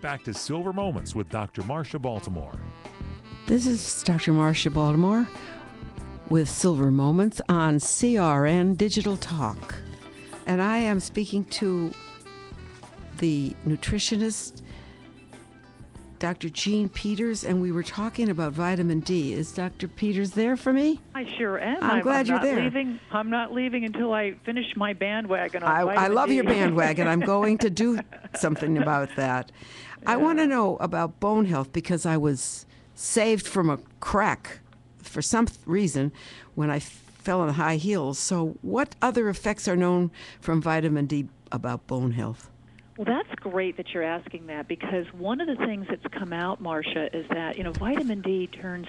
back to Silver Moments with Dr. Marcia Baltimore. This is Dr. Marcia Baltimore with Silver Moments on CRN Digital Talk. And I am speaking to the nutritionist, Dr. Jean Peters, and we were talking about vitamin D. Is Dr. Peters there for me? I sure am. I'm glad you're there. I'm not leaving until I finish my bandwagon on I vitamin love D. your bandwagon. I'm going to do something about that. Yeah. I want to know about bone health because I was saved from a crack for some reason when I fell on high heels. So what other effects are known from vitamin D about bone health? Well, that's great that you're asking that, because one of the things that's come out, Marcia, is that, vitamin D turns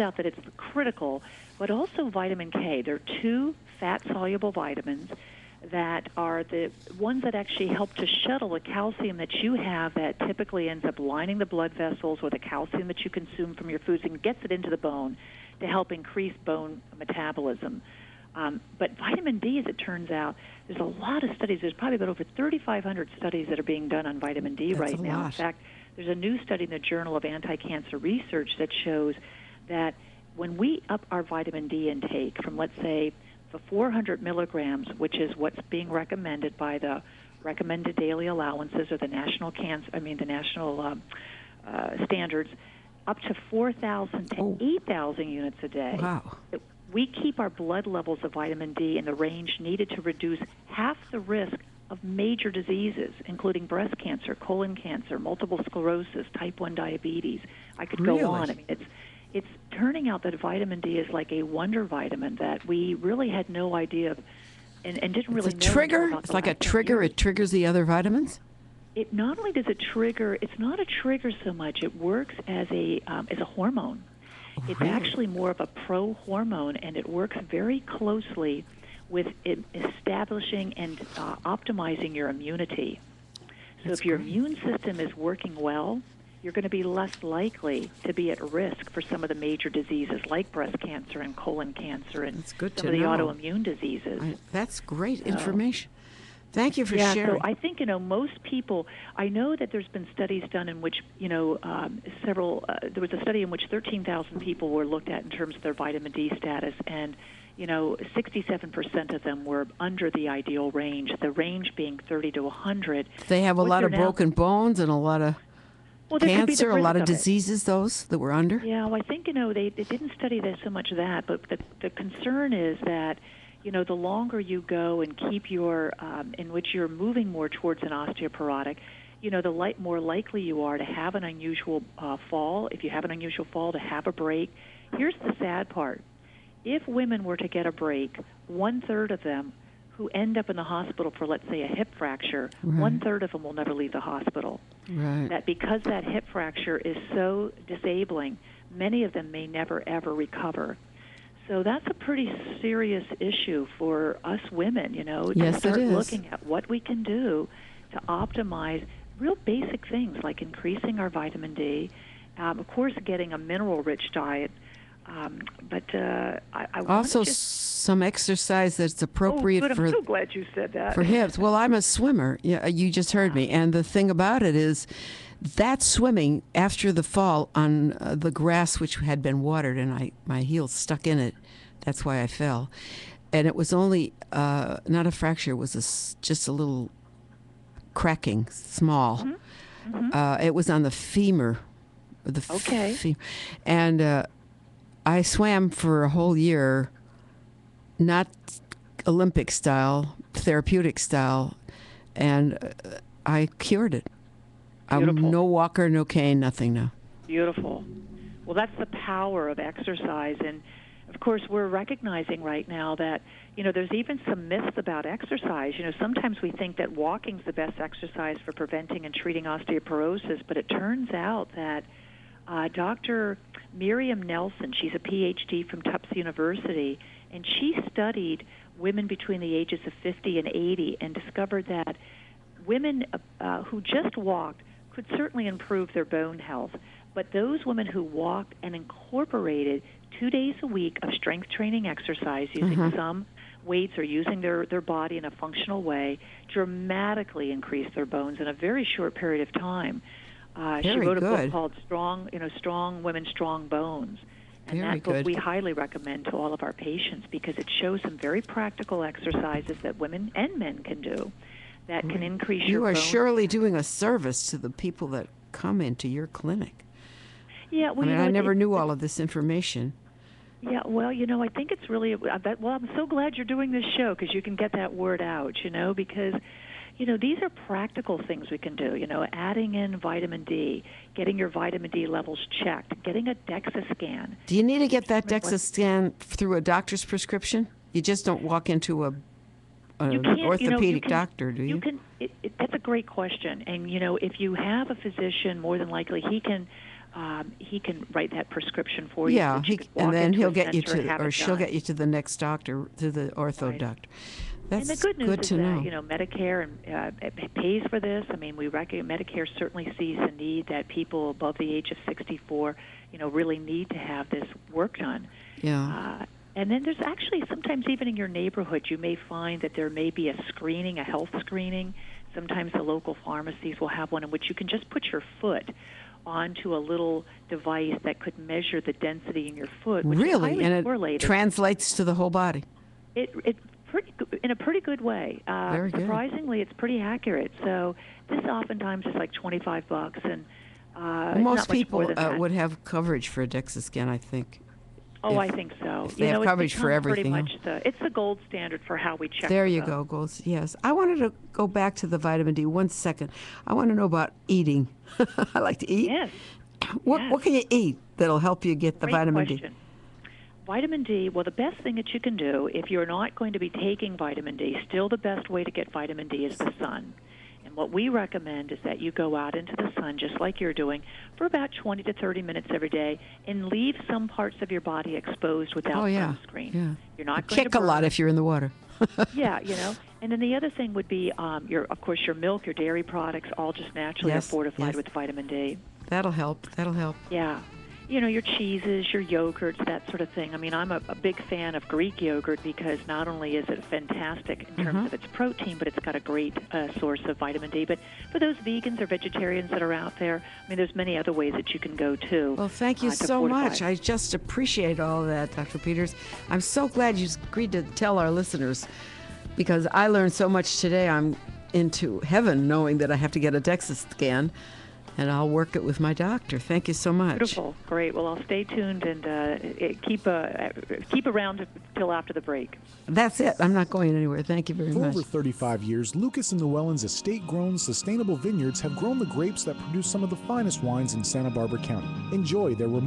out that it's critical, but also vitamin K. There are two fat-soluble vitamins that are the ones that actually help to shuttle the calcium that you have that typically ends up lining the blood vessels with the calcium that you consume from your foods and gets it into the bone to help increase bone metabolism. But vitamin D, as it turns out, there's a lot of studies. There's probably about over 3,500 studies that are being done on vitamin D right now. In fact, there's a new study in the Journal of Anti-Cancer Research that shows that when we up our vitamin D intake from, let's say, the 400 milligrams, which is what's being recommended by the recommended daily allowances or the national standards, up to 4,000 to 8,000 units a day. Wow. We keep our blood levels of vitamin D in the range needed to reduce half the risk of major diseases, including breast cancer, colon cancer, multiple sclerosis, type 1 diabetes. I could go on. I mean, it's turning out that vitamin D is like a wonder vitamin that we really had no idea of and didn't really know. It's a trigger? It's like a trigger. It triggers the other vitamins? It not only does it trigger, it's not a trigger so much. It works as a hormone. It's actually more of a pro-hormone, and it works very closely with establishing and optimizing your immunity. So if your immune system is working well, you're going to be less likely to be at risk for some of the major diseases like breast cancer and colon cancer and some of the autoimmune diseases. That's great information. Thank you for sharing. So I think, most people, I know that there's been studies done in which, there was a study in which 13,000 people were looked at in terms of their vitamin D status, and, 67% of them were under the ideal range, the range being 30 to 100. They have a lot of broken bones and a lot of cancer, a lot of diseases, those that were under? Yeah, well, I think, they didn't study that so much that, but the concern is that, the longer you go and keep your, in which you're moving more towards an osteoporotic, the more likely you are to have an unusual fall. If you have an unusual fall, to have a break. Here's the sad part. If women were to get a break, 1/3 of them who end up in the hospital for, let's say, a hip fracture, 1/3 of them will never leave the hospital. Right. That because that hip fracture is so disabling, many of them may never, ever recover. So that's a pretty serious issue for us women, Yes, to start it is. looking at what we can do to optimize real basic things like increasing our vitamin D, of course, getting a mineral-rich diet, but I also some exercise that's appropriate I'm for. so glad you said that. For hips. Well, I'm a swimmer. Yeah, you just heard me. And the thing about it is that swimming after the fall on the grass, which had been watered, and my heels stuck in it. That's why I fell. And it was only not a fracture. It was just a little cracking, small. Mm-hmm. It was on the femur. Femur. And I swam for a whole year, not Olympic style, therapeutic style, and I cured it. I'm no walker, no cane, nothing now. Beautiful. Well, that's the power of exercise. And, of course, we're recognizing right now that, there's even some myths about exercise. Sometimes we think that walking's the best exercise for preventing and treating osteoporosis, but it turns out that Dr. Miriam Nelson, she's a PhD from Tufts University, and she studied women between the ages of 50 and 80 and discovered that women who just walked could certainly improve their bone health, but those women who walked and incorporated 2 days a week of strength training exercise using some weights or using their body in a functional way dramatically increase their bones in a very short period of time. She wrote a book called Strong Women, Strong Bones. And that book we highly recommend to all of our patients because it shows some very practical exercises that women and men can do that can increase your bones. You are surely doing a service to the people that come into your clinic. Yeah, well, I never knew all of this information. Yeah, well, I think it's really, I'm so glad you're doing this show because you can get that word out, because, these are practical things we can do, adding in vitamin D, getting your vitamin D levels checked, getting a DEXA scan. Do you need to get that DEXA scan through a doctor's prescription? You just don't walk into an orthopedic doctor, do you? That's a great question. And, if you have a physician, more than likely he can write that prescription for you. Yeah, and then he'll get you she'll get you to the next doctor, to the ortho doctor. That's and the good news is to know. that Medicare pays for this. I mean, Medicare certainly sees the need that people above the age of 64, really need to have this work done. Yeah. And then there's actually sometimes even in your neighborhood you may find that there may be a health screening. Sometimes the local pharmacies will have one in which you can just put your foot onto a little device that could measure the density in your foot, which is highly correlated. Translates to the whole body. In a pretty good way. Very good. Surprisingly, it's pretty accurate. So this oftentimes is like $25, and most people would have coverage for a DEXA scan, I think. Oh, I think so. They have coverage for everything. Pretty much it's the gold standard for how we check. There you go, goals. Yes, I wanted to go back to the vitamin D 1 second. I want to know about eating. I like to eat. Yes. What can you eat that'll help you get the vitamin D? Vitamin D, well, the best thing that you can do if you're not going to be taking vitamin D, still the best way to get vitamin D is the sun. And what we recommend is that you go out into the sun, just like you're doing, for about 20 to 30 minutes every day and leave some parts of your body exposed without sunscreen. Yeah. You're not going to kick a lot if you're in the water. Yeah, And then the other thing would be, of course, your milk, your dairy products, all just naturally are fortified with vitamin D. That'll help. Yeah. Your cheeses, your yogurts, that sort of thing. I mean, I'm a big fan of Greek yogurt because not only is it fantastic in terms of its protein, but it's got a great source of vitamin D. But for those vegans or vegetarians that are out there, I mean, there's many other ways that you can go, too. Well, thank you so much. I just appreciate all of that, Dr. Peters. I'm so glad you agreed to tell our listeners because I learned so much today. I'm into heaven knowing that I have to get a DEXA scan. And I'll work it with my doctor. Thank you so much. Beautiful. Great. Well, I'll stay tuned and keep around till after the break. That's it. I'm not going anywhere. Thank you very much. For over 35 years, Lucas and Llewellyn's estate-grown, sustainable vineyards have grown the grapes that produce some of the finest wines in Santa Barbara County. Enjoy their remarkable